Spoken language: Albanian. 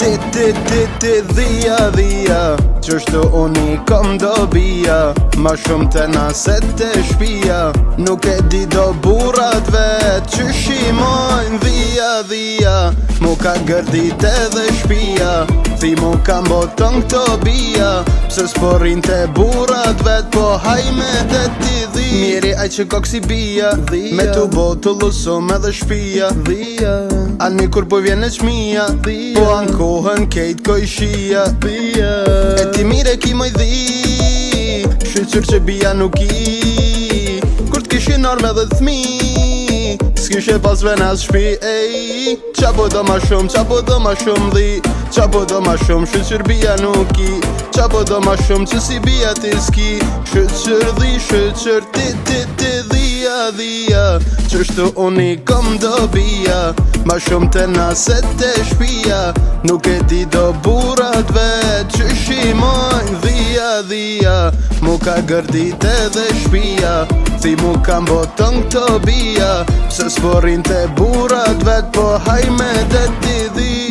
Ti dhia Qështu unë kom do bia Ma shumë të naset të shpia Nuk e di do burat vet Që shimojnë dhia Mu ka gërdit edhe shpia Thi mu kam boton këto bia Pse s'porin të burat vet Po hajme dhe ti dhi Miri aj që kok si bia Me tu botu lusum edhe shpia Ani kur po vjen e qmia Po ankohen kejt ko i shia E ti mire ki moj dhi Shqyqyr që bia nuk i Kur t'kishin orme dhe thmi S'kishe pas venas shpi Qa po do ma shumë dhi Qa po do ma shumë shqyqyr bia nuk i Qa po do ma shumë që si bia ti s'ki Shqyqyr dhi shqyqyr ti dhia Qështu unë kom do bia Ma shumë të naset të shpia Nuk e di do burat vet Që shimojnë dhia Mu ka gërdit edhe shpia Thi mu kam boton këto bia Pse s'porin të burat vet Po hajme dhe ti dhi